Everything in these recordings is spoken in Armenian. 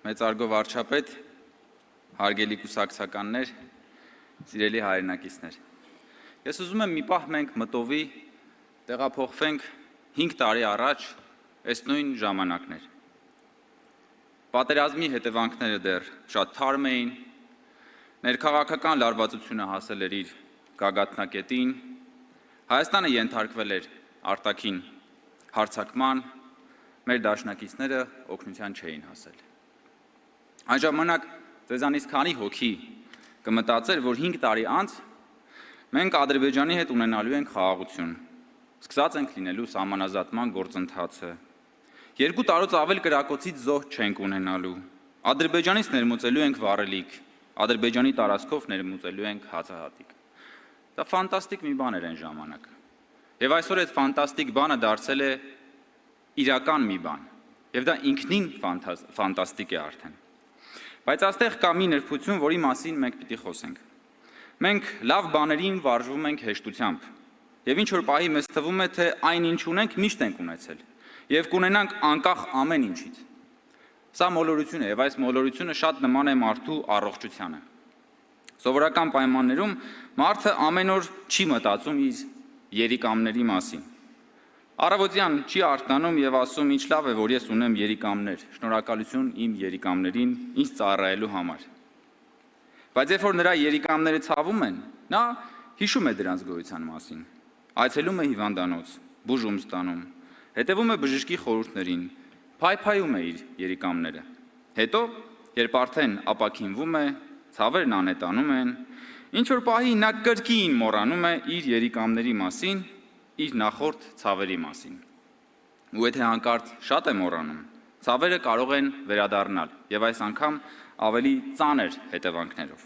Մեծարգո վարչապետ, հարգելի կուսակցականներ, սիրելի հայրենակիցներ։ Ես ուզում եմ մի պահ մենք մտովի տեղափոխվենք 5 տարի առաջ այս նույն ժամանակներ։ Պատերազմի հետևանքները դեռ շատ թարմ էին, ներքաղաքական լարվածությունը հասել էր իր գագաթնակետին, Հայաստանը ենթարկվել էր արտաքին հարձակման, մեր դաշնակիցները օգնության չէին հասել։ Այն ժամանակ ձեզանից քանի հոգի կմտածեր, որ 5 տարի անց մենք Ադրբեջանի հետ ունենալու ենք խաղաղություն, սկսած ենք լինելու սահմանազատման գործընթացը, 2 տարուց ավել կրակոցից զոհ չենք ունենալու, Ադրբեջանից ներմուծելու ենք վառելիք, Ադրբեջանի տարածքով ներմուծելու ենք հացահատիկ։ Դա ֆանտաստիկ մի բան էր այն ժամանակ։ Եվ այսօր այդ ֆանտաստիկ բանը դարձել է իրական մի բան, եւ դա ինքնին ֆանտաստիկ է արդեն։ Բայց այստեղ կա մի նրբություն, որի մասին մենք պիտի խոսենք։ Մենք լավ բաներին վարժվում ենք հեշտությամբ, եւ ինչ որ պահի մեզ թվում է, թե այն ինչ ունենք միշտ ենք ունեցել, եւ կունենանք անկախ ամեն ինչից։ Սա մոլորություն է, եւ այս մոլորությունը շատ նման է մարդու առողջությանը։ Սովորական պայմաններում մարդը ամեն օր չի մտածում իր երիկամների մասին։ Առավոտյան չի արթնանում եւ ասում, ինչ լավ է, որ ես ունեմ երիկամներ, շնորհակալություն իմ երիկամներին ինձ ծառայելու համար։ Բայց երբ որ նրա երիկամները ցավում են, նա հիշում է դրանց գոյության մասին, այցելում է հիվանդանոց, բուժում ստանում, հետևում է բժշկի խորհուրդներին, փայփայում է իր երիկամները։ Հետո, երբ արդեն ապաքինվում է, ցավերն անետանում են, ինչ որ պահի նա կրկին մոռանում է իր երիկամների մասին, իր նախորդ ցավերի մասին։ Ու եթե հանկարծ շատ է մոռանում, ցավերը կարող են վերադառնալ եւ այս անգամ ավելի ծանր հետևանքներով։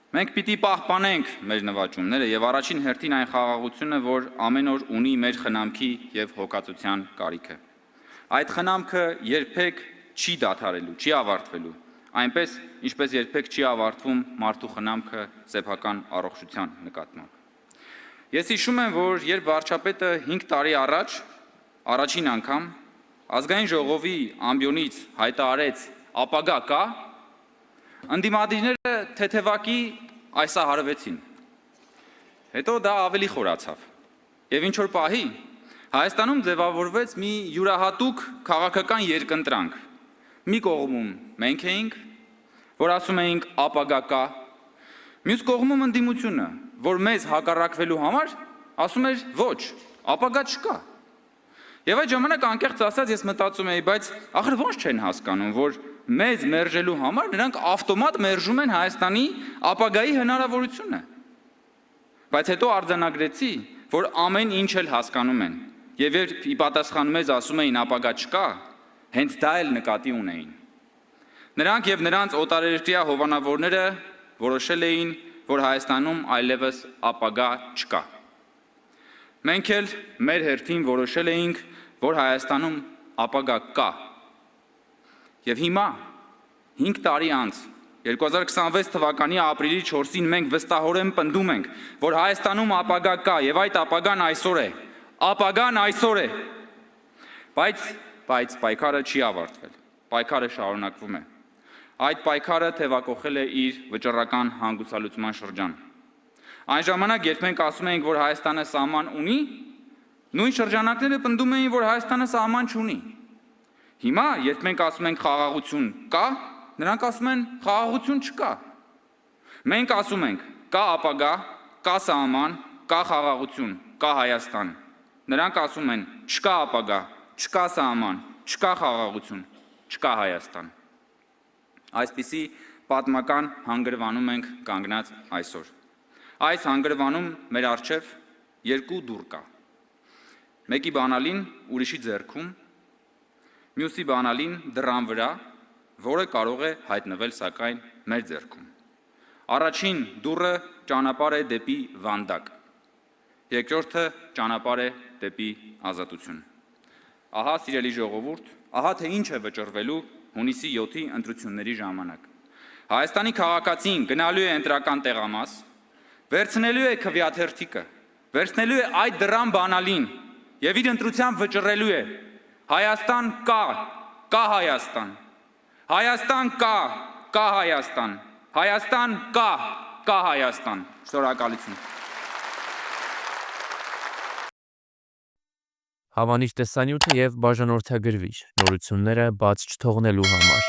Մենք պիտի պահպանենք մեր նվաճումները եւ առաջին հերթին այն խաղաղությունը, որ ամեն օր ունի մեր խնամքի եւ հոգացության կարիքը։ Այդ խնամքը երբեք չի դադարելու, չի ավարտվելու, այնպես ինչպես երբեք չի ավարտվում մարդու խնամքը սեփական առողջության նկատմամբ։ Ես հիշում եմ, որ երբ վարչապետը 5 տարի առաջ առաջին անգամ ազգային ժողովի ամբիոնից հայտարարեց ապագա կա, ընդդիմադիրները թեթևակի այսահարվեցին։ Հետո դա ավելի խորացավ։ Եվ ինչ որ պահի Հայաստանում ձևավորվեց մի յուրահատուկ քաղաքական երկընտրանք։ Մի կողմում մենք էինք, որ ասում էինք ապագա կա, մյուս կողմում ընդդիմությունը, որ մեզ հակառակվելու համար ասում էր ոչ, ապագա չկա։ Եվ այդ ժամանակ անկեղծ ասած ես մտածում էի, բայց ախր ոնց չեն հասկանում, որ մեզ մերժելու համար նրանք ավտոմատ մերժում են Հայաստանի ապագայի հնարավորությունը։ Բայց հետո արձանագրեցի, որ ամեն ինչ էլ հասկանում են։ Եվ երբ ի պատասխան մեզ ասում էին ապագա չկա, հենց դա էլ նկատի ունեին։ Նրանք եւ նրանց օտարերկրյա հովանավորները որոշել էին, որ Հայաստանում այլևս ապագա չկա։ Մենք էլ մեր հերթին որոշել էինք, որ Հայաստանում ապագա կա։ Եվ հիմա 5 տարի անց 2026 թվականի ապրիլի 4-ին մենք վստահորեն պնդում ենք, որ Հայաստանում ապագա կա եւ այդ ապագան այսօր է։ Ապագան այսօր է։ Բայց պայքարը չի ավարտվել։ Պայքարը շարունակվում է։ Այդ պայքարը թևակողել է իր վճռական հանգուցալուծման շրջան։ Այն ժամանակ, երբ մենք ասում էինք, որ Հայաստանը սահման ունի, նույն շրջանակները պնդում էին, որ Հայաստանը սահման չունի։ Հիմա, երբ մենք ասում ենք խաղաղություն կա, նրանք ասում են խաղաղություն չկա։ Մենք ասում ենք կա ապագա, կա սահման, կա խաղաղություն, կա Հայաստան։ Նրանք ասում են չկա ապագա, չկա սահման, չկա խաղաղություն, չկա Հայաստան։ Այսպիսի պատմական հանգրվանում ենք կանգնած այսօր։ Այս հանգրվանում մեր առջև 2 դուռ կա։ Մեկի բանալին ուրիշի ձեռքում, մյուսի բանալին դռան վրա, որը կարող է հայտնվել սակայն մեր ձեռքում։ Առաջին դուռը ճանապարհ է դեպի վանդակ, երկրորդը ճանապարհ է դեպի ազատություն։ Ահա սիրելի ժողովուրդ, ահա թե ինչ է վճռվելու հունիսի 7-ի ընտրությունների ժամանակ։ Հայաստանի քաղաքացին գնալու է ընտրական տեղամաս, վերցնելու է քվեաթերթիկը, վերցնելու է այդ դռան բանալին եւ իր ընտրությամբ վճռելու է Հայաստան կա Հայաստան։ Հայաստան կա Հայաստան։ Հայաստան կա Հայաստան։ Շնորհակալություն։ Հավանիչ տեսանյութը և բաժանորդագրվիչ նորությունները բաց չթողնելու համար։